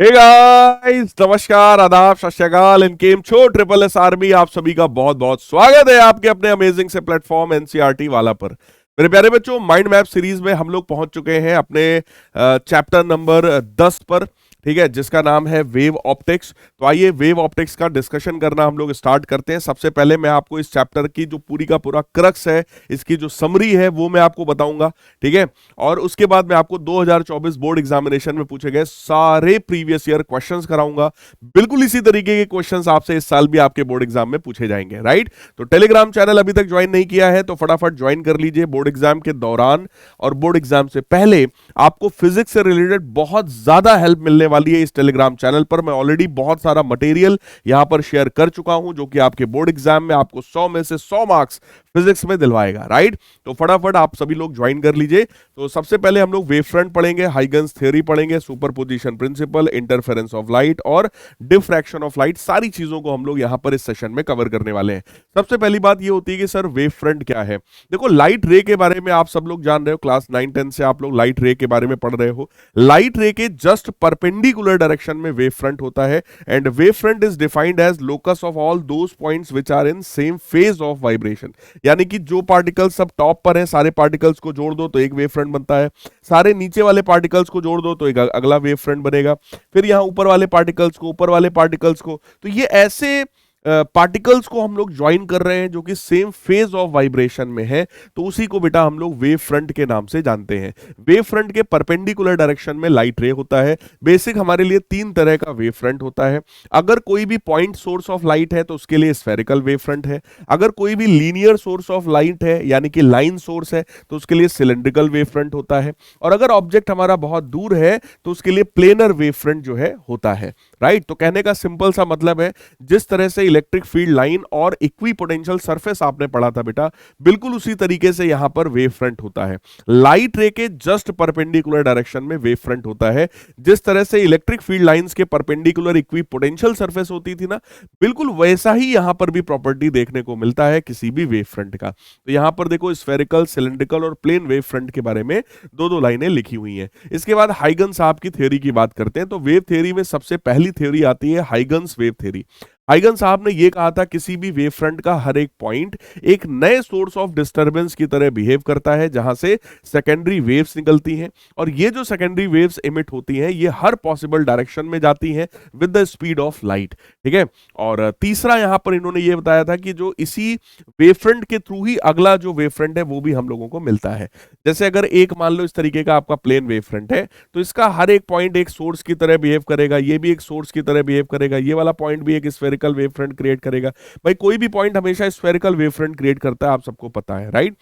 Hey guys, नमस्कार, आदाब, सत श्री अकाल, इन केम छो ट्रिपल एस आर्मी। आप सभी का बहुत बहुत स्वागत है आपके अपने अमेजिंग से प्लेटफॉर्म एनसीईआरटी वाला पर। मेरे प्यारे बच्चों, माइंड मैप सीरीज में हम लोग पहुंच चुके हैं अपने चैप्टर नंबर 10 पर, ठीक है, जिसका नाम है वेव ऑप्टिक्स। तो आइए वेव ऑप्टिक्स का डिस्कशन करना हम लोग स्टार्ट करते हैं। सबसे पहले मैं आपको इस चैप्टर की जो पूरी का पूरा क्रक्स है, इसकी जो समरी है वो मैं आपको बताऊंगा, ठीक है। और उसके बाद मैं आपको 2024 बोर्ड एग्जामिनेशन में पूछे गए सारे प्रीवियस ईयर क्वेश्चंस कराऊंगा। बिल्कुल इसी तरीके के क्वेश्चंस आपसे इस साल भी आपके बोर्ड एग्जाम में पूछे जाएंगे, राइट। तो टेलीग्राम चैनल अभी तक ज्वाइन नहीं किया है तो फटाफट ज्वाइन कर लीजिए। बोर्ड एग्जाम के दौरान और बोर्ड एग्जाम से पहले आपको फिजिक्स से रिलेटेड बहुत ज्यादा हेल्प मिलने वाली है इस टेलीग्राम चैनल पर। मैं ऑलरेडी बहुत सारा मटेरियल यहां पर शेयर कर चुका हूं जो कि आपके बोर्ड एग्जाम में आपको 100 में से 100 मार्क्स फिजिक्स में दिलवाएगा, राइट। तो फटाफट आप सभी लोग ज्वाइन कर लीजिए। तो सबसे पहले हम लोग वेव फ्रंट पढ़ेंगे, हाइगन्स थ्योरी पढ़ेंगे, superposition principle, interference of light और डिफ्रैक्शन ऑफ लाइट। सारी चीजों को हम लोग यहां पर इस सेशन में कवर करने वाले हैं। सबसे पहली बात ये होती है कि सर वेव फ्रंट क्या है। देखो, लाइट रे के बारे में आप सब लोग जान रहे हो, क्लास 9-10 से आप लोग लाइट रे के बारे में पढ़ रहे हो। लाइट रे के जस्ट परपेंडिकुलर डायरेक्शन में वेव फ्रंट होता है and wave front is defined as locus of all those points which are in same phase of vibration. यानी कि जो पार्टिकल्स सब टॉप पर हैं, सारे पार्टिकल्स को जोड़ दो तो एक वेव फ्रंट बनता है, सारे नीचे वाले पार्टिकल्स को जोड़ दो तो एक अगला वेव फ्रंट बनेगा, फिर यहां ऊपर वाले पार्टिकल्स को, ऊपर वाले पार्टिकल्स को। तो ये ऐसे पार्टिकल्स को हम लोग ज्वाइन कर रहे हैं जो कि सेम फेज ऑफ वाइब्रेशन में है, तो उसी को बेटा हम लोग वेव फ्रंट के नाम से जानते हैं। वेव फ्रंट के परपेंडिकुलर डायरेक्शन में लाइट रे होता है। बेसिक हमारे लिए 3 तरह का वेव फ्रंट होता है। अगर कोई भी पॉइंट सोर्स ऑफ लाइट है तो उसके लिए स्फेरिकल वेव फ्रंट है। अगर कोई भी लीनियर सोर्स ऑफ लाइट है यानी कि लाइन सोर्स है तो उसके लिए सिलेंड्रिकल वेव फ्रंट होता है। और अगर ऑब्जेक्ट हमारा बहुत दूर है तो उसके लिए प्लेनर वेव फ्रंट जो है होता है, राइट। तो कहने का सिंपल सा मतलब है, जिस तरह से इलेक्ट्रिक फील्ड लाइन और इक्विपोटेंशियल सरफेस आपने पढ़ा था बेटा, बिल्कुल उसी तरीके से यहां पर वेव फ्रंट होता है। लाइट रे के जस्ट परपेंडिकुलर डायरेक्शन में वेव फ्रंट होता है। जिस तरह से इलेक्ट्रिक फील्ड लाइंस के परपेंडिकुलर इक्विपोटेंशियल सरफेस होती थी ना, बिल्कुल वैसा ही यहां पर भी प्रॉपर्टी देखने को मिलता है किसी भी वेव फ्रंट का। तो यहां पर देखो, स्फेरिकल, सिलेंड्रिकल और प्लेन वेव फ्रंट के बारे में दो दो लाइनें लिखी हुई हैं। इसके बाद हाइगन साहब की थ्योरी की बात करते हैं। तो वेव थ्योरी में सबसे पहली थ्योरी आती है हाइगन्स वेव थ्योरी। हाइगन साहब ने यह कहा था किसी भी वेव फ्रंट का हर एक पॉइंट एक नए सोर्स ऑफ डिस्टरबेंस की तरह बिहेव करता है जहां से सेकेंडरी वेव्स निकलती हैं, और ये जो सेकेंडरी वेव्स इमिट होती हैं ये हर पॉसिबल डायरेक्शन में जाती हैं with the speed of light, ठीक है। और तीसरा यहां पर इन्होंने ये बताया था कि जो इसी वेव फ्रंट के थ्रू ही अगला जो वेव फ्रंट है वो भी हम लोगों को मिलता है। जैसे अगर एक मान लो इस तरीके का आपका प्लेन वेव फ्रंट है तो इसका हर एक पॉइंट एक सोर्स की तरह बिहेव करेगा, ये भी एक सोर्स की तरह बिहेव करेगा, ये वाला पॉइंट भी एक स्फेरिकल वेव फ्रंट क्रिएट करेगा। भाई कोई भी पॉइंट हमेशा स्फेरिकल वेव फ्रंट क्रिएट करता है, आप सबको पता है, राइट।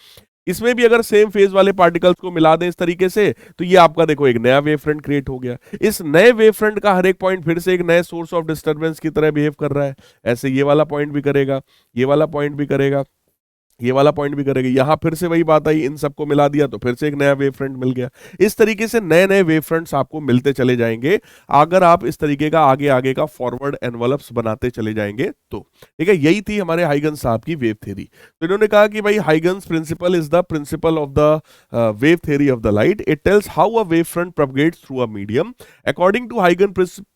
इसमें भी अगर सेम फेज वाले पार्टिकल्स को मिला दें इस तरीके से तो ये आपका देखो एक नया वेव फ्रंट क्रिएट हो गया। इस नए वेव फ्रंट का हर एक पॉइंट फिर से एक नए सोर्स ऑफ डिस्टरबेंस की तरह बिहेव कर रहा है। ऐसे ये वाला पॉइंट भी करेगा, ये वाला पॉइंट भी करेगा, ये वाला पॉइंट भी करेगा। यहां फिर से वही बात आई, इन सबको मिला दिया तो फिर से एक नया वेव फ्रंट मिल गया। इस तरीके से नए नए वेव फ्रंट्स आपको मिलते चले जाएंगे अगर आप इस तरीके का आगे आगे का फॉरवर्ड एनवलप्स बनाते चले जाएंगे तो, ठीक है। यही थी हमारे हाइगन्स साहब की वेव थ्योरी। तो इन्होंने कहा कि भाई Huygens principle is the principle of the wave theory of the light. It tells how a wave front propagates through a medium. According to हाइगन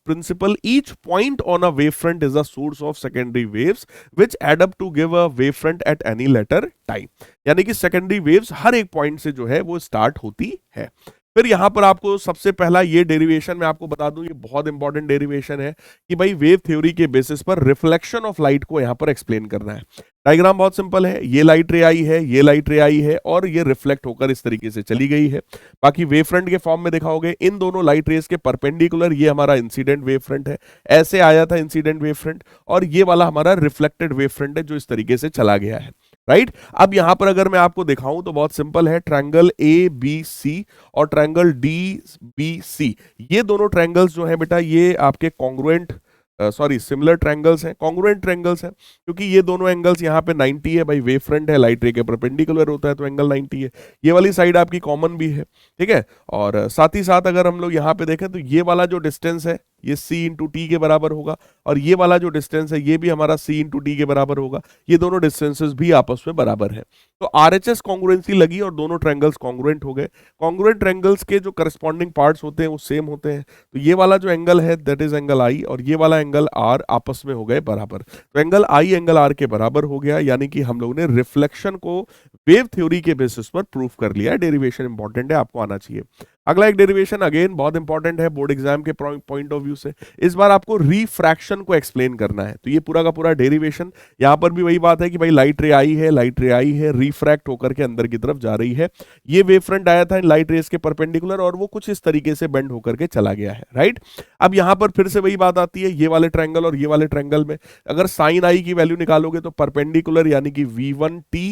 principle, each point on a wavefront is a source of secondary waves which add up to give a wavefront at any later time। यानी कि secondary waves हर एक point से जो है वो start होती है। फिर यहां पर आपको सबसे पहला ये डेरिवेशन मैं आपको बता दूं, ये बहुत इंपॉर्टेंट डेरिवेशन है कि भाई वेव थ्योरी के बेसिस पर रिफ्लेक्शन ऑफ लाइट को यहां पर एक्सप्लेन करना है। डायग्राम बहुत सिंपल है, ये लाइट रे आई है, ये लाइट रे आई है और ये रिफ्लेक्ट होकर इस तरीके से चली गई है। बाकी वेव फ्रंट के फॉर्म में दिखाओगे इन दोनों लाइट रेस के परपेंडिकुलर ये हमारा इंसिडेंट वेव फ्रंट है, ऐसे आया था इंसिडेंट वेव फ्रंट, और ये वाला हमारा रिफ्लेक्टेड वेव फ्रंट है जो इस तरीके से चला गया है, राइट। अब यहां पर अगर मैं आपको दिखाऊं तो बहुत सिंपल है, ट्रायंगल ए बी सी और ट्रायंगल डी बी सी, ये दोनों ट्रायंगल्स जो है बेटा ये आपके कॉन्ग्रुएंट सिमिलर ट्रायंगल्स हैं, कॉन्ग्रुएंट ट्रायंगल्स हैं, क्योंकि ये दोनों एंगल्स यहाँ पे 90 है। भाई वेव फ्रंट है, लाइट रे के परपेंडिकुलर होता है तो एंगल 90 है। ये वाली साइड आपकी कॉमन भी है, ठीक है। और साथ ही साथ अगर हम लोग यहाँ पे देखें तो ये वाला जो डिस्टेंस है ये c इंटू टी के बराबर होगा, और ये वाला जो डिस्टेंस है ये भी हमारा c इंटू टी के बराबर होगा। ये दोनों डिस्टेंसेस भी आपस में बराबर है, तो RHS कॉन्ग्रुएंसी लगी और दोनों ट्रायंगल्स कॉन्ग्रुएंट हो गए। कॉन्ग्रुएंट ट्रायंगल्स के जो करस्पॉन्डिंग पार्ट्स होते हैं वो सेम होते हैं, तो ये वाला जो एंगल है दैट इज एंगल आई, और ये वाला एंगल आर आपस में हो गए बराबर। तो एंगल आई एंगल आर के बराबर हो गया, यानी कि हम लोगों ने रिफ्लेक्शन को वेव थ्योरी के बेसिस पर प्रूफ कर लिया है। डेरिवेशन इंपॉर्टेंट है, आपको आना चाहिए। अगला एक डेरिवेशन अगेन बहुत इंपॉर्टेंट है बोर्ड एग्जाम के पॉइंट ऑफ व्यू से। इस बार आपको रिफ्रैक्शन को एक्सप्लेन करना है, तो ये पूरा का पूरा डेरिवेशन, यहां पर भी वही बात है कि भाई लाइट रे आई है, लाइट रे आई है, रिफ्रैक्ट होकर के अंदर की तरफ जा रही है। ये वेव फ्रंट आया था लाइट रेस के परपेंडिकुलर, और वो कुछ इस तरीके से बेंड होकर के चला गया है, राइट। अब यहां पर फिर से वही बात आती है, ये वाले ट्रायंगल और ये वाले ट्रायंगल में अगर साइन आई की वैल्यू निकालोगे तो परपेंडिकुलर यानी कि V1t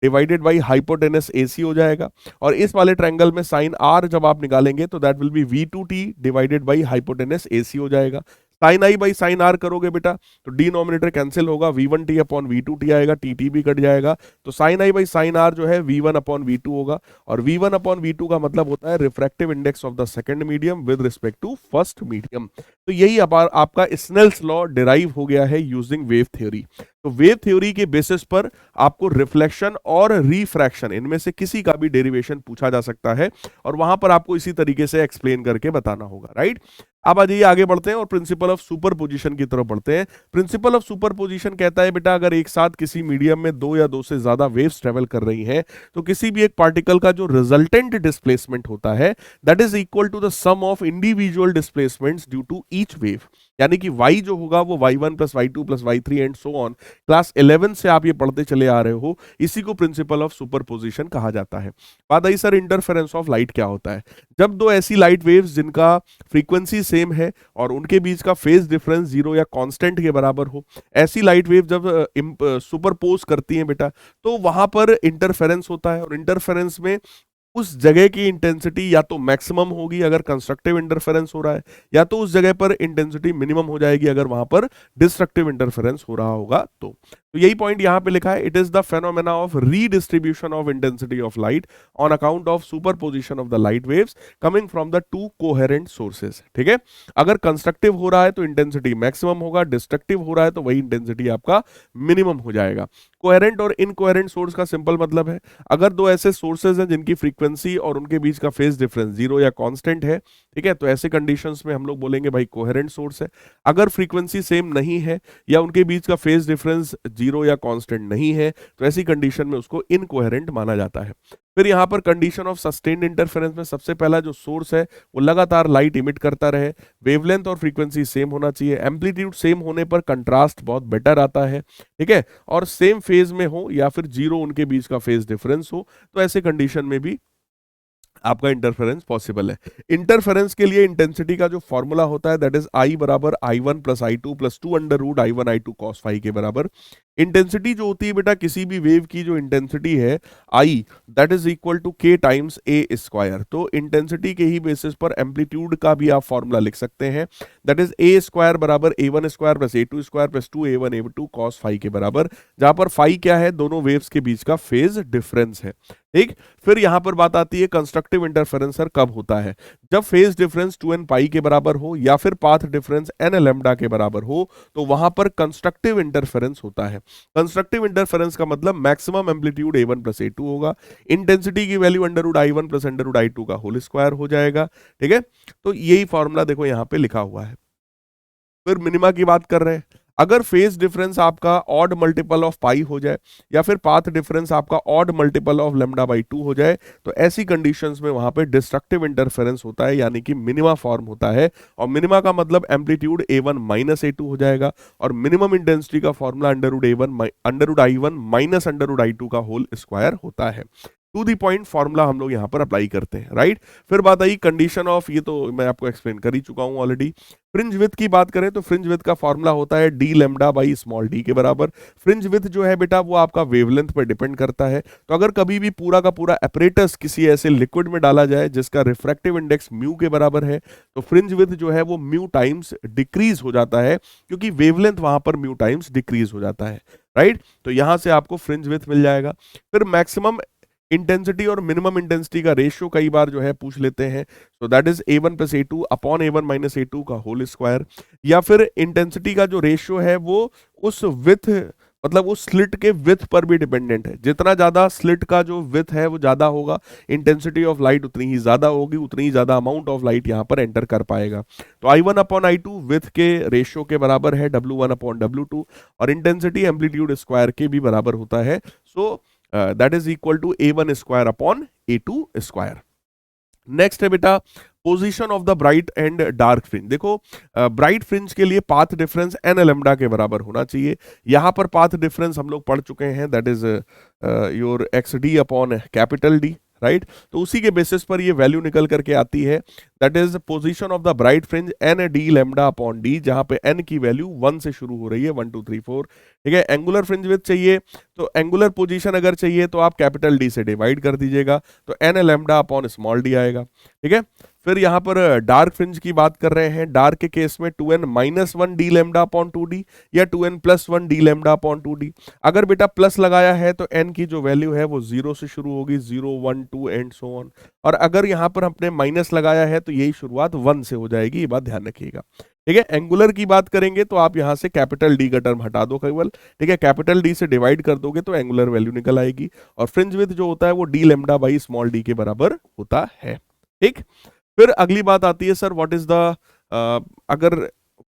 divided by hypotenuse AC हो जाएगा, और इस वाले ट्रायंगल में साइन R जब आप निकालेंगे तो that will be V2t divided by hypotenuse AC हो जाएगा। Sine i by sine r करोगे बेटा तो डिनोमिनेटर कैंसिल होगा, V1t अपॉन V2t आएगा, टी भी कट जाएगा, तो sine i by sine r जो है V1 अपॉन V2 होगा, और V1 अपॉन V2 का मतलब होता है refractive index of the second medium with respect to first medium. तो यही आपका स्नेल्स लॉ डिराइव हो गया है यूजिंग वेव थ्योरी। तो वेव थ्योरी के बेसिस पर आपको रिफ्लेक्शन और रिफ्रैक्शन इनमें से किसी का भी डेरिवेशन पूछा जा सकता है, और वहां पर आपको इसी तरीके से एक्सप्लेन करके बताना होगा, राइट। अब आ जाइए आगे बढ़ते हैं और प्रिंसिपल ऑफ सुपरपोजिशन की तरफ बढ़ते हैं। प्रिंसिपल ऑफ सुपरपोजिशन कहता है बेटा अगर एक साथ किसी मीडियम में दो या दो से ज्यादा वेव्स ट्रेवल कर रही हैं तो किसी भी एक पार्टिकल का जो रिजल्टेंट डिस्प्लेसमेंट होता है that is equal to the sum of individual displacements due to each wave, यानी कि y जो होगा वो y1 plus y2 plus y3 and so on. Class 11 से आप ये पढ़ते चले आ रहे हो, इसी को प्रिंसिपल ऑफ सुपरपोजिशन कहा जाता है। बात आई सर इंटरफेरेंस ऑफ लाइट क्या होता है। जब दो ऐसी लाइट वेव्स जिनका फ्रीक्वेंसी सेम है और उनके बीच का फेज डिफरेंस जीरो या कांस्टेंट के बराबर हो, ऐसी लाइट वेव जब सुपरपोज करती हैं बेटा तो वहां पर इंटरफेरेंस होता है, और इंटरफेरेंस में उस जगह की इंटेंसिटी या तो मैक्सिमम होगी अगर कंस्ट्रक्टिव इंटरफेरेंस हो रहा है, या तो उस जगह पर इंटेंसिटी मिनिमम हो जाएगी अगर वहां पर डिस्ट्रक्टिव इंटरफेरेंस हो रहा होगा। तो यही पॉइंट यहां पे लिखा है, it is the phenomena of redistribution of intensity of light on account of superposition of the light waves coming from the two coherent sources. ठीक है, अगर कंस्ट्रक्टिव हो रहा है तो इंटेंसिटी मैक्सिमम होगा, डिस्ट्रक्टिव हो रहा है तो वही इंटेंसिटी आपका मिनिमम हो जाएगा। कोहेरेंट और इनकोहेरेंट सोर्स का सिंपल मतलब है अगर दो ऐसे सोर्सेज हैं जिनकी फ्रीक्वेंसी और उनके बीच का फेज डिफरेंस जीरो या कांस्टेंट है, ठीक है, तो ऐसे कंडीशंस में हम लोग बोलेंगे भाई कोहेरेंट सोर्स है। अगर फ्रीक्वेंसी सेम नहीं है या उनके बीच का फेज डिफरेंस जीरो या कांस्टेंट नहीं है तो ऐसी कंडीशन में उसको इनकोहेरेंट माना जाता है। फिर यहाँ पर कंडीशन ऑफ सस्टेन्ड इंटरफेरेंस में सबसे पहला जो सोर्स है वो लगातार लाइट इमिट करता रहे, वेवलेंथ और फ्रीक्वेंसी सेम होना चाहिए, एम्पलीट्यूड सेम होने पर कंट्रास्ट बहुत बेटर आता है, ठीक है, और सेम फेज में हो या फिर जीरो उनके बीच का फेज डिफरेंस हो, तो ऐसे कंडीशन में भी आपका इंटरफेरेंस पॉसिबल है। इंटरफेरेंस के लिए इंटेंसिटी का जो फॉर्मूला होता है दैट इज आई बराबर I1 plus I2 plus 2 under root I1 I2 cos phi के बराबर। इंटेंसिटी जो होती है बेटा किसी भी वेव की जो इंटेंसिटी है I that is equal to k times a square. तो इंटेंसिटी के ही बेसिस पर एम्पलीट्यूड का भी आप फॉर्मूला लिख सकते हैं दैट इज ए स्क्वायर बराबर A1 square plus A2 square plus 2A1 A2 cos phi के बराबर, जहां पर फाई क्या है, दोनों वेव्स के बीच का फेज डिफरेंस है। ठीक, फिर यहां पर बात आती है कंस्ट्रक्टिव इंटरफेरेंस सर कब होता है, जब फेज डिफरेंस 2n पाई के बराबर हो या फिर पाथ डिफरेंस n लैम्डा के बराबर हो, तो वहां पर कंस्ट्रक्टिव इंटरफेरेंस होता है। कंस्ट्रक्टिव इंटरफेरेंस का मतलब maximum amplitude A1 plus A2 होगा, इंटेंसिटी की value under root I1 plus under root I2 का होल स्क्वायर हो जाएगा। ठीक है, तो यही फॉर्मूला देखो यहां पे लिखा हुआ है। फिर मिनिमा की बात कर रहे हैं, अगर फेज डिफरेंस आपका ऑड मल्टीपल ऑफ पाई हो जाए या फिर पाथ डिफरेंस आपका odd multiple of lambda by 2 हो जाए, तो ऐसी कंडीशंस में वहां पे डिस्ट्रक्टिव इंटरफेरेंस होता है, यानी कि मिनिमा फॉर्म होता है। और मिनिमा का मतलब एम्पलीट्यूड A1 माइनस A2 हो जाएगा, और मिनिमम इंटेंसिटी का formula under root I1 minus under root I2 का होल स्क्वायर होता है। टू दी पॉइंट फॉर्मूला हम लोग यहाँ पर अप्लाई करते हैं, राइट। फिर बात आई कंडीशन ऑफ, ये तो मैं आपको एक्सप्लेन कर ही चुका हूँ ऑलरेडी। फ्रिंज विड्थ की बात करें तो फ्रिंज विड्थ का फॉर्मूला होता है D lambda by small D के बराबर। फ्रिंज विड्थ जो है बेटा वो आपका वेवलेंथ पर डिपेंड करता है, तो अगर कभी भी पूरा का पूरा एपरेटस किसी ऐसे लिक्विड में डाला जाए जिसका रिफ्रैक्टिव इंडेक्स म्यू के बराबर है, तो फ्रिंज विड्थ जो है वो म्यू टाइम्स डिक्रीज हो जाता है, क्योंकि वेवलेंथ वहां पर म्यू टाइम्स डिक्रीज हो जाता है, राइट। तो यहां से आपको फ्रिंज विड्थ मिल जाएगा। फिर मैक्सिमम इंटेंसिटी और मिनिमम इंटेंसिटी का रेशियो कई बार जो है पूछ लेते हैं, सो that is A1 plus A2 upon A1 minus A2 का होल स्क्वायर। या फिर इंटेंसिटी का जो रेशियो है वो उस विथ, मतलब उस स्लिट के विथ पर भी डिपेंडेंट है। जितना ज्यादा स्लिट का जो विथ है वो ज्यादा होगा, इंटेंसिटी ऑफ लाइट उतनी ही ज्यादा होगी, उतनी ही ज्यादा अमाउंट ऑफ लाइट यहाँ पर एंटर कर पाएगा। तो I1 अपॉन I2 विथ के रेशियो के बराबर है W1 अपॉन W2, और इंटेंसिटी एम्पलीट्यूड स्क्वायर के भी बराबर होता है। So that is equal to A1 square upon A2 square. Next है बेटा position of the bright and dark fringe. देखो ब्राइट फ्रिंज के लिए पाथ डिफरेंस एन लैम्डा के बराबर होना चाहिए। यहां पर पाथ डिफरेंस हम लोग पढ़ चुके हैं, that is your x D upon capital D, right. तो उसी के बेसिस पर ये वैल्यू निकल करके आती है, that is position of the bright fringe n d lambda upon d, जहां पे एन की वैल्यू 1 से शुरू हो रही है, 1 2 3 4, ठीक है। एंगुलर फ्रिंज विड्थ चाहिए, तो एंगुलर पोजीशन अगर चाहिए तो आप कैपिटल डी से डिवाइड कर दीजिएगा, तो n lambda upon small d आएगा, ठीक है। फिर यहाँ पर डार्क फ्रिंज की बात कर रहे हैं। डार्क के केस में 2n minus 1 D lambda upon 2d या 2n plus 1 D lambda upon 2d। अगर बेटा प्लस लगाया है तो n की जो वैल्यू है वो 0 से शुरू होगी, 0 1 2 एंड सो ऑन। और अगर यहाँ पर हमने माइनस लगाया है तो यही शुरुआत 1 से हो जाएगी, ये बात ध्यान रखिएगा, ठीक है। एंगुलर की बात करेंगे तो आप यहाँ से कैपिटल डी का टर्म हटा दो केवल, ठीक है। कैपिटल डी से डिवाइड कर दोगे तो एंगुलर वैल्यू निकल आएगी, और फ्रिंज विड्थ जो होता है वो D lambda by small D के बराबर होता है, ठीक। फिर अगली बात आती है, सर व्हाट इज द, अगर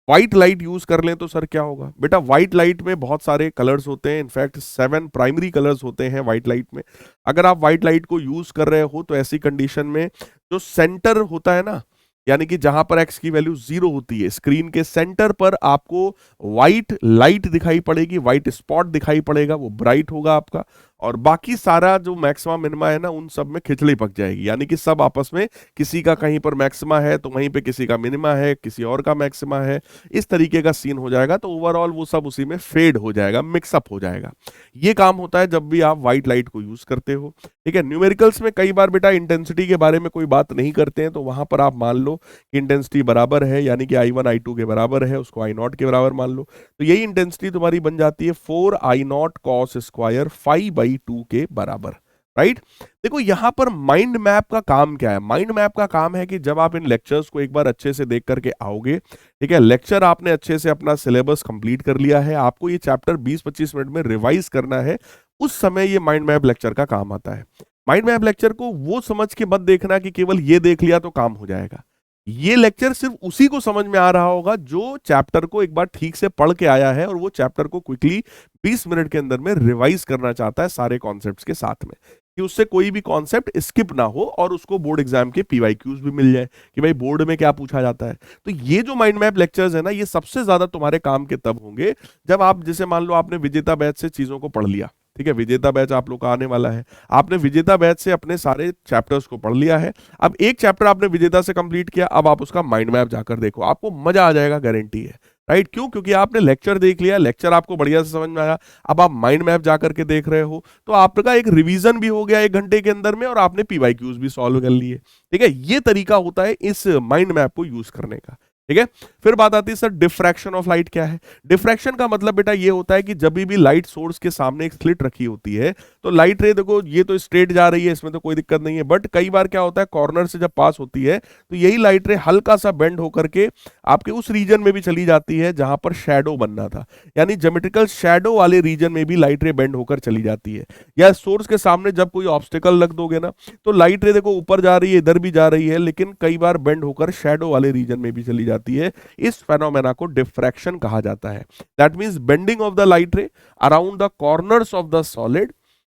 व्हाइट लाइट यूज कर लें तो सर क्या होगा। बेटा व्हाइट लाइट में बहुत सारे कलर्स होते हैं, इनफैक्ट 7 प्राइमरी कलर्स होते हैं व्हाइट लाइट में। अगर आप व्हाइट लाइट को यूज कर रहे हो तो ऐसी कंडीशन में जो सेंटर होता है ना, यानी कि जहां पर एक्स की वैल्यू 0 होती है, स्क्रीन के सेंटर पर आपको व्हाइट लाइट दिखाई पड़ेगी, व्हाइट स्पॉट दिखाई पड़ेगा, वो ब्राइट होगा आपका। और बाकी सारा जो मैक्सिमा मिनिमा है ना, उन सब में खिचड़ी पक जाएगी, यानी कि सब आपस में, किसी का कहीं पर मैक्सिमा है तो वहीं पे किसी का मिनिमा है, किसी और का मैक्सिमा है, इस तरीके का सीन हो जाएगा। तो ओवरऑल वो सब उसी में फेड हो जाएगा, मिक्सअप हो जाएगा। ये काम होता है जब भी आप व्हाइट लाइट को यूज करते हो, ठीक है। न्यूमेरिकल्स में कई बार बेटा इंटेंसिटी के बारे में कोई बात नहीं करते हैं, तो वहां पर आप मान लो कि इंटेंसिटी बराबर है, यानी कि I1 I2 के बराबर है, उसको I0 के बराबर मान लो, तो यही इंटेंसिटी तुम्हारी बन जाती है 4 I0 cos स्क्वायर 5/2 के बराबर, राइट। देखो यहां पर माइंड मैप का काम क्या है। माइंड मैप का काम है कि जब आप इन लेक्चर्स को एक बार अच्छे से देख करके आओगे, ठीक है, लेक्चर आपने अच्छे से अपना सिलेबस कंप्लीट कर लिया है, आपको ये चैप्टर 20-25 मिनट में रिवाइज करना है, उस समय ये माइंड मैप लेक्चर का काम आता है। माइंड मैप लेक्चर को वो समझ के मत देखना कि केवल ये देख लिया तो काम हो जाएगा। ये लेक्चर सिर्फ उसी को समझ में आ रहा होगा जो चैप्टर को एक बार ठीक से पढ़ के आया है और वो चैप्टर को क्विकली 20 मिनट के अंदर में रिवाइज करना चाहता है सारे कॉन्सेप्ट्स के साथ में, कि उससे कोई भी कॉन्सेप्ट स्किप ना हो और उसको बोर्ड एग्जाम के PYQs भी मिल जाए कि भाई बोर्ड में क्या पूछा जाता है। तो ये जो माइंड मैप लेक्चर्स है ना, ये सबसे ज्यादा तुम्हारे काम के तब होंगे जब आप, जैसे मान लो आपने विजेता बैच से चीजों को पढ़ लिया, ठीक है, विजेता बैच आप लोग का आने वाला है, आपने विजेता बैच से अपने सारे चैप्टर्स को पढ़ लिया है, अब एक चैप्टर आपने विजेता से कंप्लीट किया, अब आप उसका माइंड मैप जाकर देखो, आपको मजा आ जाएगा, गारंटी है, राइट। क्यों? क्योंकि आपने लेक्चर देख लिया, लेक्चर आपको बढ़िया से समझ में आया, अब आप माइंड मैप जाकर के देख रहे हो, तो आपका एक रिवीजन भी हो गया 1 घंटे के अंदर में और आपने PYQs भी सॉल्व कर लिए, ठीक है। ये तरीका होता है इस माइंड मैप को यूज करने का, ठीक है। फिर बात आती है सर डिफ्रैक्शन ऑफ लाइट क्या है। डिफ्रैक्शन का मतलब बेटा ये होता है कि जब भी लाइट सोर्स के सामने एक स्लिट रखी होती है तो लाइट रे, देखो ये तो स्ट्रेट जा रही है, इसमें तो कोई दिक्कत नहीं है, बट कई बार क्या होता है कॉर्नर से जब पास होती है तो यही लाइट रे हल्का सा बेंड होकर के आपके उस रीजन में भी चली जाती है जहां पर शैडो बनना था, यानी ज्योमेट्रिकल शैडो वाले रीजन में भी लाइट रे बेंड होकर चली जाती है। या सोर्स के सामने जब कोई ऑब्स्टिकल रख दोगे ना तो लाइट रे देखो ऊपर जा रही है, इधर भी जा रही है, लेकिन कई बार बेंड होकर शैडो वाले रीजन में भी चली जाती है। इस फेनोमेना को डिफ्रैक्शन कहा जाता है। That means bending of the light रे around the corners of the solid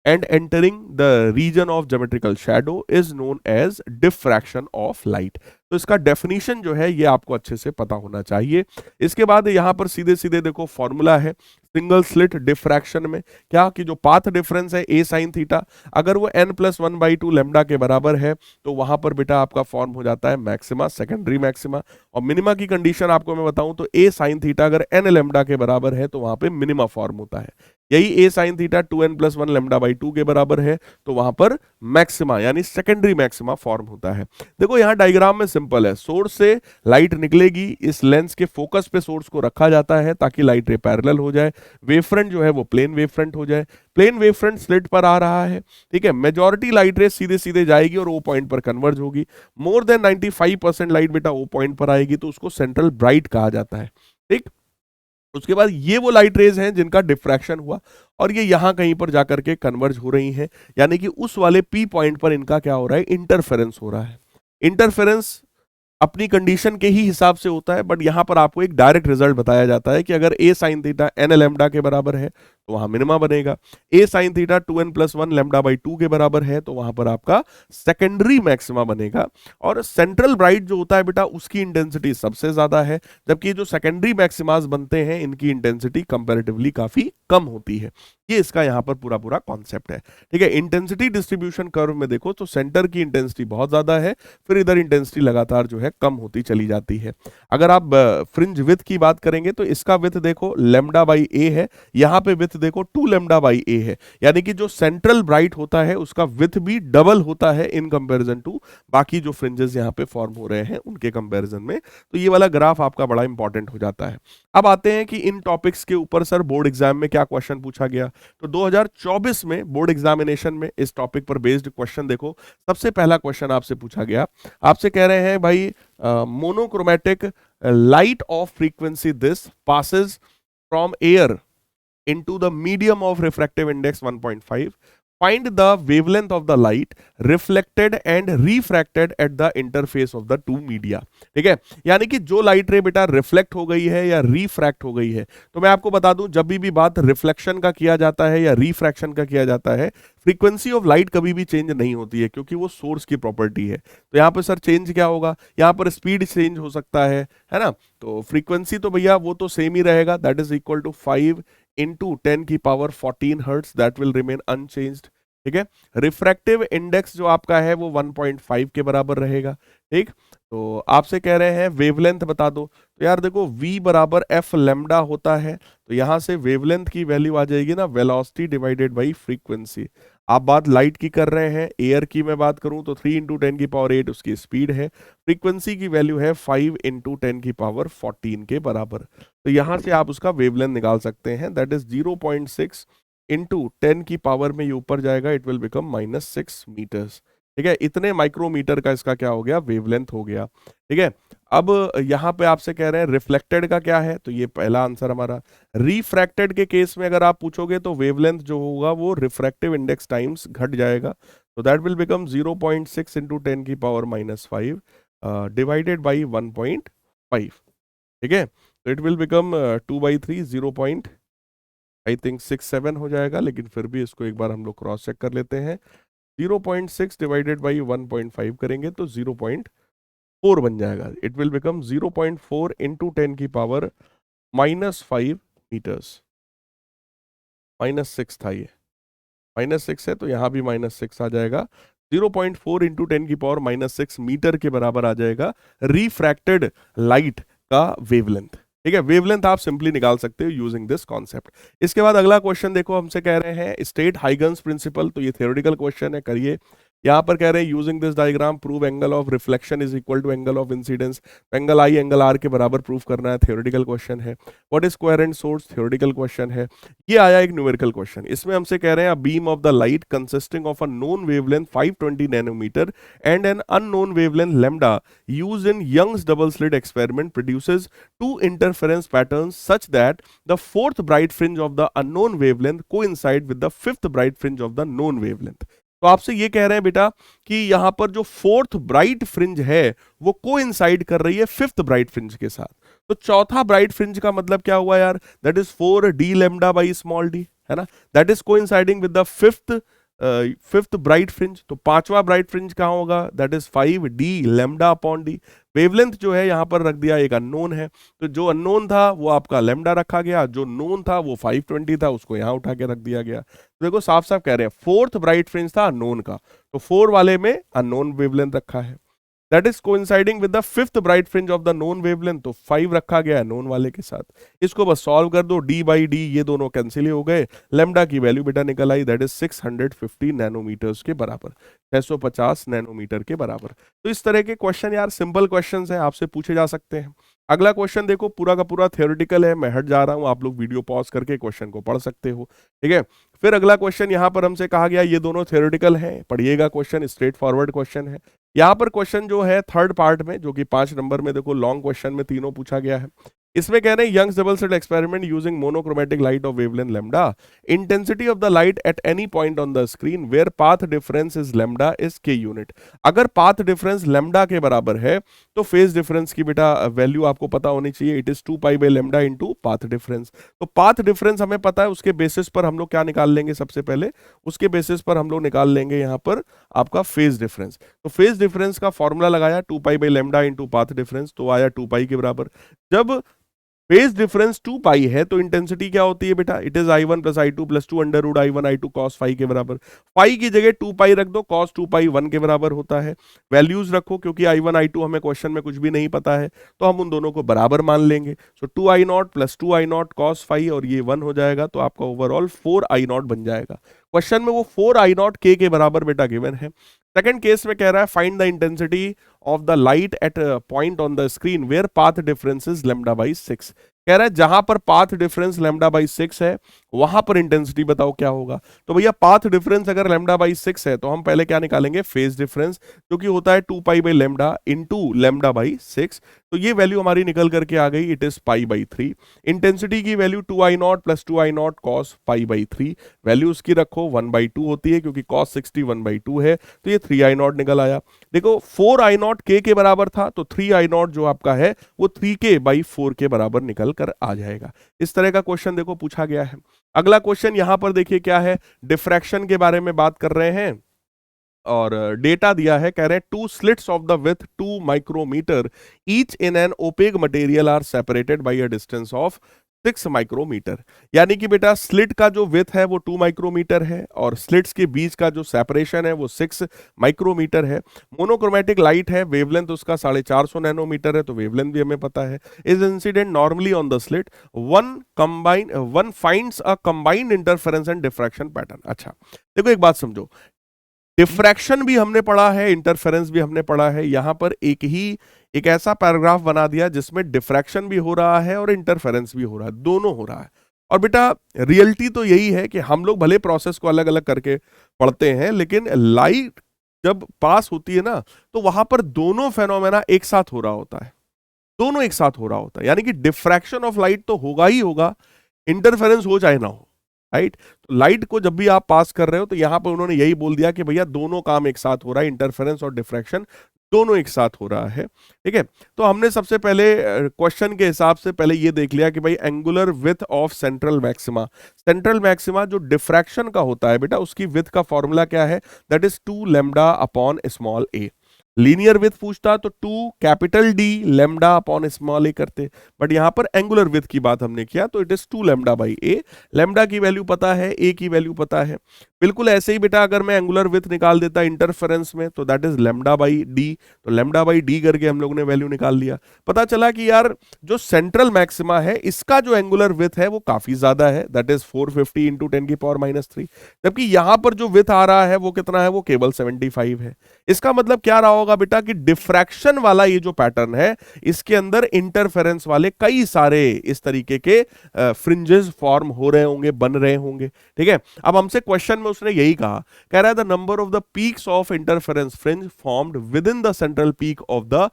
and entering the region of geometrical shadow is known as diffraction of light। तो इसका डेफिनेशन जो है ये आपको अच्छे से पता होना चाहिए। इसके बाद यहाँ पर सीधे सीधे देखो फॉर्मूला है सिंगल स्लिट डिफ्रैक्शन में, क्या कि जो पाथ डिफरेंस है a sin थीटा, अगर वो n+1/2 लैम्डा के बराबर है तो वहां पर बेटा आपका फॉर्म हो जाता है मैक्सिमा, सेकेंडरी मैक्सिमा। और मिनिमा की कंडीशन आपको मैं बताऊं तो a sin थीटा अगर n लैम्डा के बराबर है तो वहां पे मिनिमा फॉर्म होता है। यही a sin थीटा 2n+1 λ/2 के बराबर है तो वहां पर मैक्सिमा यानी सेकेंडरी मैक्सिमा फॉर्म होता है। देखो यहाँ डायग्राम में सिंपल है, सोर्स से लाइट निकलेगी, इस लेंस के फोकस पे सोर्स को रखा जाता है ताकि लाइट रे पैरेलल हो जाए, वेव फ्रंट जो है वो प्लेन वेव फ्रंट हो जाए। प्लेन वेव फ्रंट स्लिट पर आ रहा है, ठीक है, मेजॉरिटी लाइट रेस सीधे सीधे जाएगी और ओ पॉइंट पर कन्वर्ज होगी। मोर देन 95% लाइट बेटा ओ पॉइंट पर आएगी, तो उसको सेंट्रल ब्राइट कहा जाता है, ठीक। उसके बाद ये वो लाइट रेज हैं जिनका डिफ्रैक्शन हुआ और ये यहां कहीं पर जाकर के कन्वर्ज हो रही हैं, यानी कि उस वाले पी पॉइंट पर इनका क्या हो रहा है, इंटरफेरेंस हो रहा है। इंटरफेरेंस अपनी कंडीशन के ही हिसाब से होता है, बट यहां पर आपको एक डायरेक्ट रिजल्ट बताया जाता है कि अगर a sine theta n lambda के बराबर है तो वहां मिनिमा बनेगा, a sine theta 2n+1 lambda by 2 के बराबर है तो वहां पर आपका सेकेंडरी मैक्सिमा बनेगा। और सेंट्रल ब्राइट जो होता है बेटा उसकी इंटेंसिटी सबसे ज्यादा है, जबकि जो सेकेंडरी मैक्सिमास बनते हैं इनकी इंटेंसिटी कंपैरेटिवली काफी कम होती है। ये इसका यहाँ पर पूरा पूरा कॉन्सेप्ट है, ठीक है। इंटेंसिटी डिस्ट्रीब्यूशन कर्व में देखो तो सेंटर की इंटेंसिटी बहुत ज्यादा है, फिर इधर इंटेंसिटी लगातार जो है कम होती चली जाती है। अगर आप फ्रिंज विथ की बात करेंगे तो इसका विथ देखो लैम्डा बाई ए है, यहाँ पे विथ देखो 2 लैम्डा बाई ए है, यानी कि जो सेंट्रल ब्राइट होता है उसका विथ भी डबल होता है इन कंपैरिजन टू बाकी जो फ्रिंजेस यहाँ पे फॉर्म हो रहे हैं उनके कंपैरिजन में। तो ये वाला ग्राफ आपका बड़ा इंपॉर्टेंट हो जाता है। अब आते हैं कि इन टॉपिक्स के ऊपर सर बोर्ड एग्जाम में क्या क्वेश्चन पूछा गया। तो 2024 में बोर्ड एग्जामिनेशन में इस टॉपिक पर बेस्ड क्वेश्चन देखो, सबसे पहला क्वेश्चन आपसे पूछा गया, आपसे कह रहे हैं भाई monochromatic light of frequency this passes from air into the medium of refractive index 1.5, find the wavelength of the light reflected and refracted at the interface of the two media। ठीक है, यानी कि जो लाइट रे बेटा reflect हो गई है या रिफ्रैक्ट हो गई है, तो मैं आपको बता दूं जब भी बात रिफ्लेक्शन का किया जाता है या रिफ्रैक्शन का किया जाता है, फ्रीक्वेंसी ऑफ लाइट कभी भी चेंज नहीं होती है क्योंकि वो सोर्स की प्रॉपर्टी है। तो यहाँ पर सर चेंज क्या होगा, यहाँ पर स्पीड चेंज हो सकता है ना, तो फ्रीक्वेंसी तो भैया वो तो सेम ही रहेगा, that is equal to 5 into 10 की power 14 hertz, that will remain unchanged. ठीक है, रिफ्रैक्टिव इंडेक्स जो आपका है वो 1.5 के बराबर रहेगा। ठीक, तो आपसे कह रहे हैं वेवलेंथ बता दो, तो यार देखो v बराबर एफ लेमडा होता है, तो यहां से वेवलेंथ की वैल्यू आ जाएगी ना वेलोसिटी डिवाइडेड बाई फ्रीक्वेंसी। आप बात लाइट की कर रहे हैं, एयर की मैं बात करूं तो 3 into 10 की पावर 8 उसकी स्पीड है, फ्रीक्वेंसी की वैल्यू है 5 into 10 की पावर 14 के बराबर। तो यहां से आप उसका वेवलेंथ निकाल सकते हैं, दैट इज 0.6 into 10 की पावर में ये ऊपर जाएगा, इट विल बिकम -6 मीटर्स। ठीक है, इतने माइक्रोमीटर का इसका क्या हो गया, वेवलेंथ हो गया। ठीक है, अब यहाँ पे आपसे कह रहे हैं रिफ्लेक्टेड का क्या है, तो ये पहला आंसर हमारा। रिफ्रैक्टेड के केस में अगर आप पूछोगे तो वेवलेंथ जो होगा वो रिफ्रैक्टिव इंडेक्स टाइम्स घट जाएगा, तो दैट विल बिकम 0.6 into 10 की पावर -5 डिवाइडेड बाई 1.5। ठीक है, तो इट विल बिकम 2/3 0.67 हो जाएगा, लेकिन फिर भी इसको एक बार हम लोग क्रॉस चेक कर लेते हैं। 0.6 डिवाइडेड बाई 1.5 करेंगे तो 0.4 बन जाएगा, इट विल बिकम 0.4 into 10 की पावर -5 मीटर्स। -6 था ये, -6 है तो यहाँ भी -6 आ जाएगा, 0.4 into 10 की पावर -6 मीटर के बराबर आ जाएगा रिफ्रैक्टेड लाइट का वेवलेंथ। ठीक है, वेवलेंथ आप सिंपली निकाल सकते हो यूजिंग दिस कॉन्सेप्ट। इसके बाद अगला क्वेश्चन देखो, हमसे कह रहे हैं स्टेट हाइगन्स प्रिंसिपल, तो ये थ्योरेटिकल क्वेश्चन है, करिए। यहाँ पर कह रहे हैं using this diagram prove angle of reflection is equal to angle of incidence, angle i angle r के बराबर प्रूव करना है, थ्योरेटिकल क्वेश्चन है। What is coherent source, theoretical question है। ये आया एक न्यूमेरिकल क्वेश्चन, इसमें हमसे कह रहे हैं beam of the light consisting of a known wavelength 520 nanometer and an unknown wavelength lambda used in Young's double slit experiment produces two interference patterns such that the fourth bright fringe of the unknown wavelength coincide with the fifth bright fringe of the known wavelength। तो आपसे ये कह रहे हैं बेटा कि यहां पर जो फोर्थ ब्राइट फ्रिंज है वो कोइंसाइड कर रही है फिफ्थ ब्राइट फ्रिंज के साथ। तो चौथा ब्राइट फ्रिंज का मतलब क्या हुआ यार, that is 4d lambda by small d, है ना, that is coinciding with the fifth bright fringe. तो पांचवा ब्राइट फ्रिंज कहां होगा, that is 5d lambda upon d। Wavelength जो है यहां पर रख दिया एक अननोन है, तो जो अननोन था वो आपका लैम्डा रखा गया, जो नोन था वो 520 था, उसको यहां उठा के रख दिया गया। तो देखो साफ साफ कह रहे हैं फोर्थ ब्राइट फ्रिंज था अननोन का, तो 4 वाले में अननोन वेवलेंथ रखा है, that is coinciding with the fifth bright fringe of the known wavelength, तो 5 रखा गया है नोन वाले के साथ। इसको बस सॉल्व कर दो, d बाई डी ये दोनों कैंसिल ही हो गए, लैम्डा की वैल्यू बेटा निकल आई, दैट इज 650 नैनोमीटर्स के बराबर, 650 नैनोमीटर के बराबर। तो इस तरह के क्वेश्चन यार सिंपल क्वेश्चन है, आपसे पूछे जा सकते हैं। अगला क्वेश्चन देखो, पूरा का पूरा थ्योरेटिकल है, मैं हट जा रहा हूं, आप लोग वीडियो पॉज करके क्वेश्चन को पढ़ सकते हो, ठीक है। फिर अगला क्वेश्चन यहाँ पर हमसे कहा गया, ये दोनों थ्योरेटिकल हैं, पढ़िएगा, क्वेश्चन स्ट्रेट फॉरवर्ड क्वेश्चन है। यहाँ पर क्वेश्चन जो है थर्ड पार्ट में, जो कि 5 नंबर में, देखो लॉन्ग क्वेश्चन में तीनों पूछा गया है। इसमें कह रहे हैं Young's double slit experiment using monochromatic light of wavelength lambda, intensity of the light at any point on the screen where path difference is lambda is K unit. अगर पाथ डिफरेंस लैम्डा के बराबर है तो phase difference की बेटा value आपको पता होनी चाहिए, it is 2 pi by lambda into path difference. तो पाथ डिफरेंस हमें पता है, उसके बेसिस पर हम लोग क्या निकाल लेंगे, सबसे पहले उसके बेसिस पर हम लोग निकाल लेंगे यहाँ पर आपका फेज डिफरेंस। तो फेज डिफरेंस का फॉर्मूला लगाया 2 pi by lambda into path difference, तो आया 2 पाई के बराबर। जब फेज डिफरेंस 2 पाई है तो इंटेंसिटी क्या होती है बेटा, it is I1 plus I2 plus 2 under root I1 I2 cos phi के बराबर। फाई की जगह 2 पाई रख दो, कॉस 2 पाई 1 के बराबर होता है। वैल्यूज रखो, क्योंकि I1 I2 हमें क्वेश्चन में कुछ भी नहीं पता है, तो हम उन दोनों को बराबर मान लेंगे। सो 2I0 plus 2I0 cos phi, और ये 1 हो जाएगा, तो आपका ओवरऑल 4I0 बन जाएगा। क्वेश्चन में वो 4I0 के बराबर बेटा गिवन है। सेकंड केस में कह रहा है find the intensity of the light at point on the screen where path difference is lambda by 6। कह रहा है जहां पर पाथ डिफरेंस लैम्डा बाई 6 है वहां पर इंटेंसिटी बताओ क्या होगा। तो भैया पाथ डिफरेंस अगर लैम्डा बाई 6 है तो हम पहले क्या निकालेंगे, फेज डिफरेंस, जो कि होता है 2 pi by lambda into lambda by 6। तो ये वैल्यू हमारी निकल करके आ गई, it is pi by 3। Intensity की value 2I0 plus 2I0 cos pi by 3, value उसकी रखो 1/2 होती है, क्योंकि कॉस 60 1/2 है, तो ये 3I0 निकल आया। देखो 4I0 के बराबर था, तो 3I0 जो आपका है वो 3k/4 के बराबर निकल कर आ जाएगा। इस तरह का क्वेश्चन देखो पूछा गया है। अगला क्वेश्चन यहां पर देखिए क्या है, डिफ्रैक्शन के बारे में बात कर रहे हैं, और डेटा दिया है, कह रहे हैं 2 slits of the width 2 micrometer each in an opaque material are separated by a distance of 6 micrometer. यानी कि बेटा स्लिट का जो विथ है वो 2 माइक्रोमीटर है, और स्लिट्स के बीच का जो सेपरेशन है वो 6 माइक्रोमीटर है। मोनोक्रोमेटिक लाइट है, वेवलेंथ उसका 450 नैनोमीटर है, तो वेवलेंथ भी हमें पता है। Is incident normally on the slit, one finds a combined interference and diffraction pattern. अच्छा देखो एक बात समझो, डिफ्रैक्शन भी हमने पढ़ा है, इंटरफेरेंस भी हमने पढ़ा है, यहां पर एक ऐसा पैराग्राफ बना दिया जिसमें डिफ्रैक्शन भी हो रहा है और इंटरफेरेंस भी हो रहा है, दोनों हो रहा है। और बेटा रियलिटी तो यही है कि हम लोग भले प्रोसेस को अलग अलग करके पढ़ते हैं, लेकिन लाइट जब पास होती है ना, तो वहां पर दोनों फेनोमेना एक साथ हो रहा होता है, दोनों एक साथ हो रहा होता है। यानी कि डिफ्रैक्शन ऑफ लाइट तो होगा ही होगा, इंटरफेरेंस हो चाहे ना हो, राइट। तो लाइट को जब भी आप पास कर रहे हो तो यहां पर उन्होंने यही बोल दिया कि भैया दोनों काम एक साथ हो रहा है, इंटरफेरेंस और डिफ्रैक्शन दोनों एक साथ हो रहा है, ठीक है। तो हमने सबसे पहले क्वेश्चन के हिसाब से पहले ये देख लिया कि भाई angular width of central maxima, central maxima जो डिफ्रैक्शन का होता है बेटा, उसकी विथ का फॉर्मूला क्या है, that is 2 lambda upon small a. Linear width पूछता तो 2 capital D lambda upon small a करते, बट यहां पर एंगुलर विथ की बात हमने किया, तो it is 2 lambda by A. Lambda की वैल्यू पता है, ए की वैल्यू पता है। बिल्कुल ऐसे ही बेटा अगर मैं एंगुलर विथ निकाल देता इंटरफेरेंस में, तो that is lambda by D, तो लैम्डा बाई डी करके हम लोग ने वैल्यू निकाल लिया। पता चला कि यार जो सेंट्रल मैक्सिमा है इसका जो एंगुलर विथ है वो काफी ज्यादा है, दैट इज 450 इंटू 10⁻⁻3, जबकि यहां पर जो विथ आ रहा है वो कितना है, वो केवल 75 है। इसका मतलब क्या रहा होगा बेटा कि डिफ्रैक्शन वाला ये जो पैटर्न है इसके अंदर इंटरफेरेंस वाले कई सारे इस तरीके के फ्रिंजेस फॉर्म हो रहे होंगे, बन रहे होंगे, ठीक है। अब हमसे क्वेश्चन में उसने यही कहा, कह रहा है the number of the peaks of interference fringe formed with in the central peak of the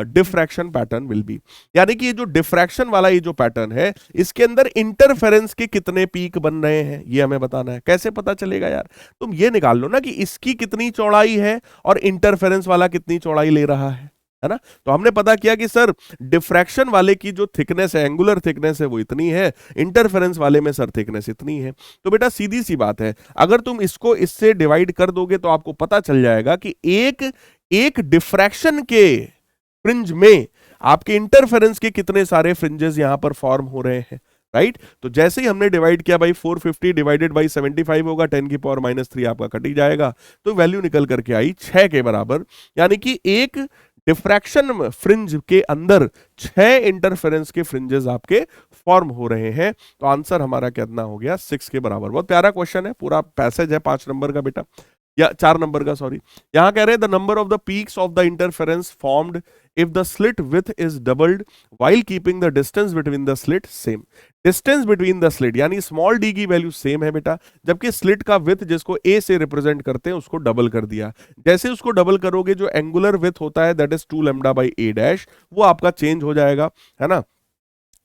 diffraction pattern will B. यानी कि ये जो डिफ्रैक्शन वाला ये जो पैटर्न है इसके अंदर इंटरफेरेंस के कितने पीक बन रहे हैं ये हमें बताना है। कैसे पता चलेगा यार, तुम ये निकाल लो ना कि इसकी कितनी चौड़ाई है और इंटरफेरेंस वाला कितनी चौड़ाई ले रहा है ना। तो हमने पता किया कि सर डिफ्रैक्शन वाले की जो थिकनेस है, एंगुलर थिकनेस है, वो इतनी है, इंटरफेरेंस वाले में सर थिकनेस इतनी है। तो बेटा सीधी सी बात है, अगर तुम इसको इससे डिवाइड कर दोगे तो आपको पता चल जाएगा कि एक डिफ्रैक्शन के फ्रिंज में आपके इंटरफेरेंस के कितने सारे फ्रिंजेस यहां पर फॉर्म हो रहे हैं, राइट। तो जैसे ही हमने डिवाइड किया भाई 450 डिवाइडेड बाई 75 होगा, 10⁻³ आपका कट ही जाएगा, तो वैल्यू निकल करके आई 6 के बराबर। यानी कि एक डिफ्रैक्शन फ्रिंज के अंदर 6 इंटरफेरेंस के फ्रिंजेस आपके फॉर्म हो रहे हैं। तो आंसर हमारा कितना हो गया, 6 के बराबर। बहुत प्यारा क्वेश्चन है, पूरा पैसेज है 5 नंबर का बेटा। या 4 नंबर का, सॉरी। यहां कह रहे हैं the number of the peaks of the interference formed if the slit with is doubled while keeping the distance between the slit same. Distance between the slit यानी स्मॉल डी की value same है बेटा, जबकि slit का with जिसको ए से represent करते हैं उसको डबल कर दिया। जैसे उसको डबल करोगे जो एंगुलर विथ होता है that is 2 lambda by A dash, वो आपका चेंज हो जाएगा, है ना।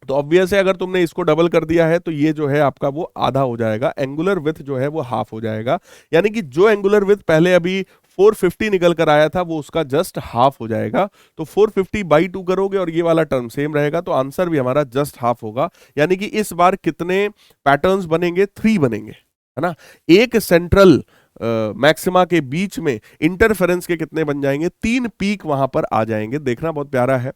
तो ऑब्वियस है अगर तुमने इसको डबल कर दिया है तो ये जो है आपका वो आधा हो जाएगा, एंगुलर विथ जो है वो हाफ हो जाएगा। यानी कि जो एंगुलर विथ पहले अभी 450 निकल कर आया था वो उसका जस्ट हाफ हो जाएगा। तो 450 बाई 2 करोगे और ये वाला टर्म सेम रहेगा, तो आंसर भी हमारा जस्ट हाफ होगा। यानी कि इस बार कितने पैटर्न्स बनेंगे? 3 बनेंगे, है ना। एक सेंट्रल मैक्सिमा के बीच में इंटरफेरेंस के कितने बन जाएंगे? 3 पीक वहां पर आ जाएंगे। देखना बहुत प्यारा है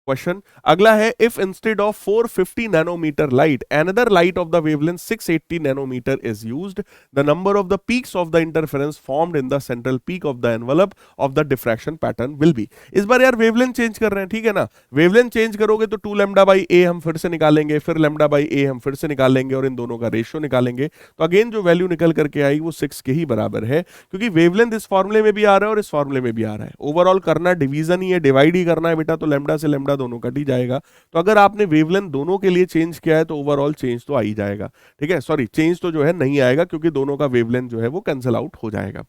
क्वेश्चन। अगला है if instead of 450 nanometer light another light of the wavelength 680 nanometer is used, the number of the peaks of the interference formed in the central peak of the envelope of the diffraction pattern will be. इस बार यार wavelength change कर रहे हैं, ठीक है ना। Wavelength change करोगे तो 2 लैम्डा बाई ए हम फिर से निकालेंगे, फिर लैम्डा बाई ए हम फिर से निकालेंगे और इन दोनों का रेशियो निकालेंगे। तो अगेन जो वैल्यू निकल करके आई वो 6 के ही बराबर है, क्योंकि वेवलेंथ इस फॉर्मूले में भी आ रहा है और इस फॉर्मूले में भी आ रहा है। ओवरऑल करना डिवीजन ही है, डिवाइड ही करना है बेटा, तो लैम्डा से लैम्डा दोनों कट ही जाएगा। तो अगर आपने वेवलेंथ दोनों के लिए चेंज किया है तो ओवरऑल चेंज तो आ ही जाएगा, ठीक है। सॉरी, चेंज तो जो है नहीं आएगा क्योंकि दोनों का वेवलेंथ जो है वो कैंसिल आउट हो जाएगा।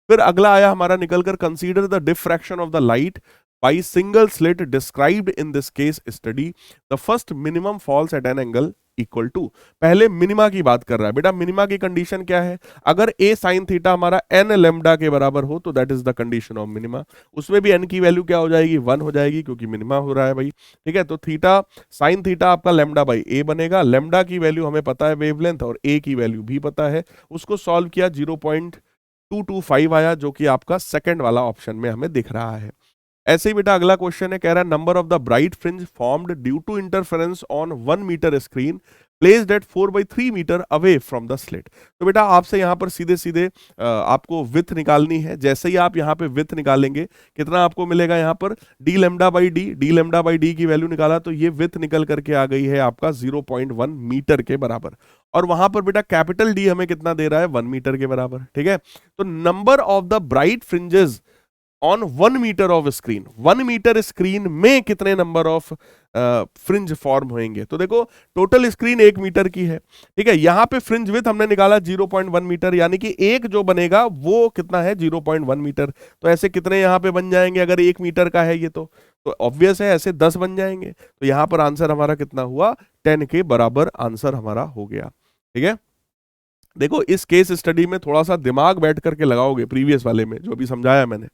फिर अगला आया हमारा निकलकर, consider the diffraction of the light by single slit described in this case study, the first minimum falls at an angle equal to. पहले मिनिमा की बात कर रहा है बेटा। मिनिमा की कंडीशन क्या है? अगर a sin थीटा हमारा n लैम्डा के बराबर हो तो that is the condition of minima. उसमें भी n की वैल्यू क्या हो जाएगी? 1 हो जाएगी, क्योंकि मिनिमा हो रहा है भाई, ठीक है। तो थीटा sin थीटा आपका लैम्डा बाई a बनेगा। लैम्डा की वैल्यू हमें पता है वेवलेंथ, और a की वैल्यू भी पता है। उसको सॉल्व किया 0.225 आया, जो कि आपका सेकंड वाला ऑप्शन में हमें दिख रहा है। ऐसे ही बेटा अगला क्वेश्चन है, कह रहा है number of the bright fringe formed due to interference on 1 meter screen placed at 4/3 meter away from the slit. तो बेटा आपसे यहाँ पर सीधे सीधे आपको विथ निकालनी है। जैसे ही आप यहाँ पे विथ निकालेंगे कितना आपको मिलेगा? यहाँ पर D lambda by D, D lambda by D की वैल्यू निकाला तो ये विथ निकल करके आ गई है आपका 0.1 मीटर के बराबर। और वहां पर बेटा कैपिटल डी हमें कितना दे रहा है? 1 मीटर के बराबर, ठीक है। तो number of the bright fringes on 1 meter of screen, 1 meter screen में कितने नंबर ऑफ फ्रिंज फॉर्म होंगे? तो देखो टोटल स्क्रीन 1 मीटर की है, ठीक है। यहां पे फ्रिंज विथ हमने निकाला 0.1 मीटर, यानी कि एक जो बनेगा वो कितना है? 0.1 मीटर। तो ऐसे कितने यहां पे बन जाएंगे अगर 1 मीटर का है ये? तो ऑब्वियस है ऐसे 10 बन जाएंगे। तो यहां पर आंसर हमारा कितना हुआ? 10 के बराबर आंसर हमारा हो गया, ठीक है। देखो इस केस स्टडी में थोड़ा सा दिमाग बैठ करके लगाओगे, प्रीवियस वाले में जो भी समझाया मैंने,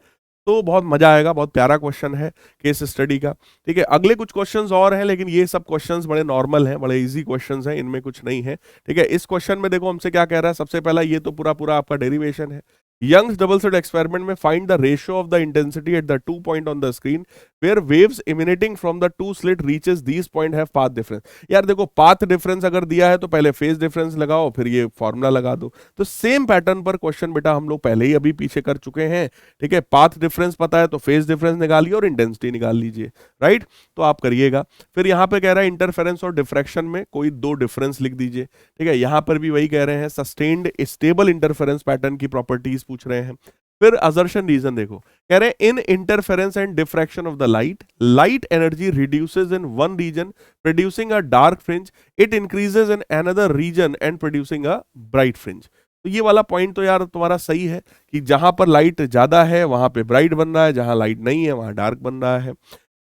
तो बहुत मजा आएगा। बहुत प्यारा क्वेश्चन है केस स्टडी का, ठीक है। अगले कुछ क्वेश्चंस और हैं, लेकिन ये सब क्वेश्चंस बड़े नॉर्मल हैं, बड़े इजी क्वेश्चंस हैं, इनमें कुछ नहीं है, ठीक है। इस क्वेश्चन में देखो हमसे क्या कह रहा है। सबसे पहला ये तो पूरा पूरा आपका डेरिवेशन है। यंग्स डबल स्लिट एक्सपेरिमेंट में find the ratio of the intensity at the 2 point on the screen where waves emanating from the 2 slit reaches these point have path difference. यार देखो पाथ डिफरेंस अगर दिया है तो पहले phase difference लगाओ, फिर ये फॉर्मूला लगा दो। तो सेम पैटर्न पर क्वेश्चन बेटा हम लोग पहले ही अभी पीछे कर चुके हैं, ठीक है। पाथ डिफरेंस पता है तो फेज डिफरेंस निकालिए और इंटेंसिटी निकाल लीजिए, राइट। तो आप करिएगा। फिर यहाँ पे कह रहा है इंटरफेरेंस और डिफ्रैक्शन में कोई 2 डिफरेंस लिख दीजिए, ठीक है। यहाँ पर भी वही कह रहे हैं, सस्टेन्ड स्टेबल इंटरफेरेंस पैटर्न की प्रॉपर्टीज पूछ रहे हैं। फिर असर्शन रीजन देखो, कह रहे हैं in interference and diffraction of the light energy reduces in one region producing a dark fringe, it increases in another region and producing a bright fringe. तो ये वाला पॉइंट तो यार तुम्हारा सही है कि जहां पर लाइट ज्यादा है वहां पे ब्राइट बन रहा है, जहां लाइट नहीं है वहां डार्क बन रहा है।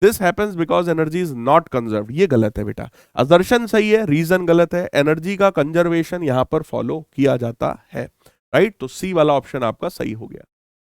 This happens because energy is not conserved. ये गलत है बेटा। असर्शन सही है, रीजन गलत है। एनर्जी का कंजर्वेशन यहां पर फॉलो किया जाता है, राइट। तो सी वाला ऑप्शन आपका सही हो गया।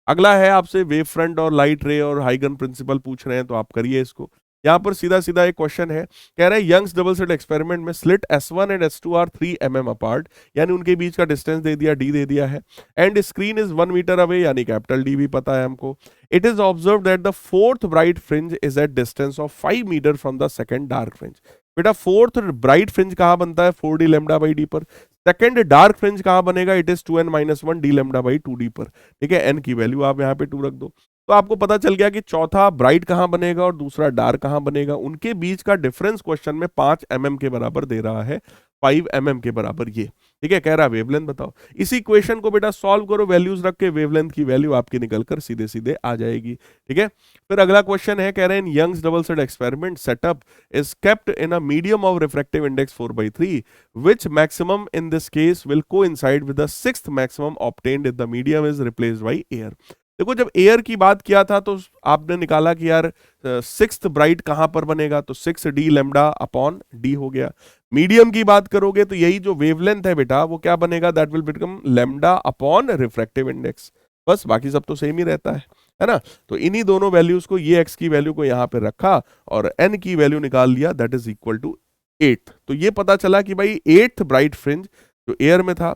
अगला है आपसे वेव फ्रंट और लाइट रे और हाइगन प्रिंसिपल पूछ रहे हैं, तो आप करिए इसको। यहाँ पर सीधा सीधा एक क्वेश्चन है, कह रहे हैं यंग्स डबल स्लिट एक्सपेरिमेंट में slit S1 and S2 are 3 mm apart, यानी उनके बीच का डिस्टेंस दे दिया, d दे दिया है। And screen is 1 meter away, यानी कैपिटल D भी पता है हमको। It is observe that the fourth bright fringe is at distance of 5 meter from the second dark fringe. बेटा फोर्थ ब्राइट फ्रिंज कहाँ बनता है? 4d लैम्डा बाई डी पर। सेकंड डार्क फ्रिंज कहाँ बनेगा? It is 2n-1 d lambda by 2d पर, ठीक है। n की वैल्यू आप यहाँ पे 2 रख दो। तो आपको पता चल गया कि चौथा ब्राइट कहां बनेगा और दूसरा डार्क कहां बनेगा। उनके बीच का डिफरेंस क्वेश्चन में 5 mm के बराबर दे रहा है। 5 mm के बराबर ये। ठीक है, कह रहा वेवलेंथ बताओ। इसी क्वेश्चन को बेटा सॉल्व करो, वैल्यूज रख के वेवलेंथ की वैल्यू आपकी निकलकर सीधे सीधे आ जाएगी। ठीक है, फिर अगला क्वेश्चन है, कह रहे हैं in Young's double slit experiment setup is kept in a medium of refractive index 4/3 which maximum in this case will coincide with the sixth maximum obtained if the medium is replaced by air। देखो जब air की बात किया था तो आपने निकाला कि यार सिक्स्थ ब्राइट कहां पर बनेगा, तो 6d लैम्डा अपॉन डी हो गया। मीडियम की बात करोगे तो यही जो वेवलेंथ है बेटा वो क्या बनेगा, that will become lambda upon refractive index. बस बाकी सब तो सेम ही रहता है ना। तो इन्हीं दोनों वैल्यूज को, ये एक्स की वैल्यू को यहां पे रखा और एन की वैल्यू निकाल लिया, दैट इज इक्वल टू 8। तो ये पता चला कि भाई 8th ब्राइट फ्रिंज जो एयर में था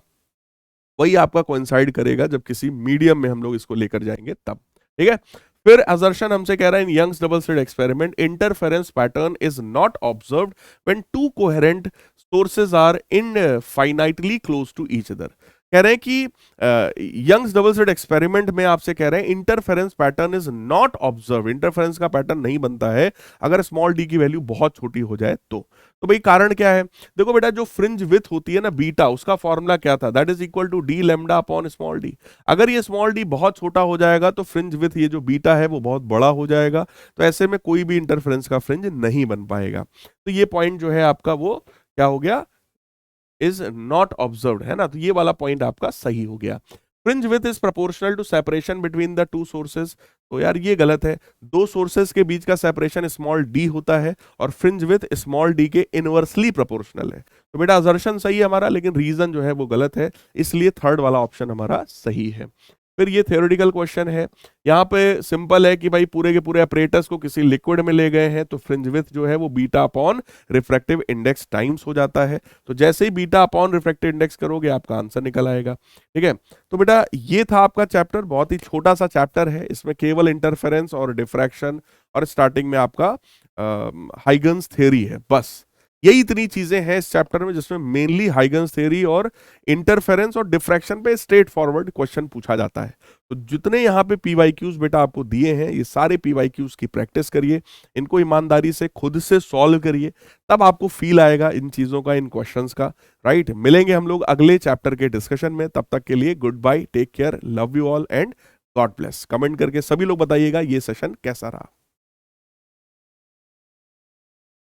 वही आपका कोइंसाइड करेगा जब किसी मीडियम में हम लोग इसको लेकर जाएंगे तब। ठीक है, फिर असर्शन हमसे कह रहा है in Young's double slit experiment interference pattern is not observed when two coherent sources are infinitely close to each other. कह रहे हैं कि यंग्स डबल स्लिट एक्सपेरिमेंट में आपसे कह रहे हैं interference pattern is not observe, interference का पैटर्न नहीं बनता है अगर स्मॉल डी की वैल्यू बहुत छोटी हो जाए तो भाई कारण क्या है, देखो बेटा जो फ्रिंज विथ होती है ना बीटा, उसका फॉर्मूला क्या था, that is equal to D lambda upon small D. अगर ये स्मॉल डी बहुत छोटा हो जाएगा तो फ्रिंज विथ ये जो बीटा है वो बहुत बड़ा हो जाएगा, तो ऐसे में कोई भी इंटरफेरेंस का फ्रिंज नहीं बन पाएगा। तो ये पॉइंट जो है आपका वो क्या हो गया, इज नॉट ऑब्जर्व्ड, है ना। तो ये वाला पॉइंट आपका सही हो गया। Fringe width is proportional to separation between the two sources, तो यार ये गलत है। दो सोर्सेज के बीच का सेपरेशन स्मॉल डी होता है और फ्रिंज विथ स्मॉल डी के इनवर्सली प्रोपोर्शनल है। तो बेटा असर्शन सही है हमारा, लेकिन रीजन जो है वो गलत है, इसलिए थर्ड वाला ऑप्शन हमारा सही है। फिर ये थ्योरेटिकल क्वेश्चन है, यहाँ पे सिंपल है कि भाई पूरे के पूरे अपरेटस को किसी लिक्विड में ले गए हैं तो फ्रिंज विथ जो है वो beta upon refractive index times हो जाता है। तो जैसे ही बीटा अपॉन रिफ्रैक्टिव इंडेक्स करोगे आपका आंसर निकल आएगा। ठीक है, तो बेटा ये था आपका चैप्टर, बहुत ही छोटा सा चैप्टर है, इसमें केवल इंटरफेरेंस और डिफ्रैक्शन और स्टार्टिंग में आपका हाइगन्स थ्योरी है, बस यही इतनी चीजें हैं इस चैप्टर में, जिसमें मेनली हाइगन्स थ्योरी और इंटरफेरेंस और डिफ्रैक्शन पे स्ट्रेट फॉरवर्ड क्वेश्चन पूछा जाता है। तो जितने यहाँ पे पीवाईक्यूज बेटा आपको दिए हैं, ये सारे पीवाईक्यूज की प्रैक्टिस करिए, इनको ईमानदारी से खुद से सॉल्व करिए, तब आपको फील आएगा इन चीजों का, इन क्वेश्चंस का। राइट, मिलेंगे हम लोग अगले चैप्टर के डिस्कशन में, तब तक के लिए goodbye, take care, love you all and god bless. Comment करके सभी लोग बताइएगा ये सेशन कैसा रहा।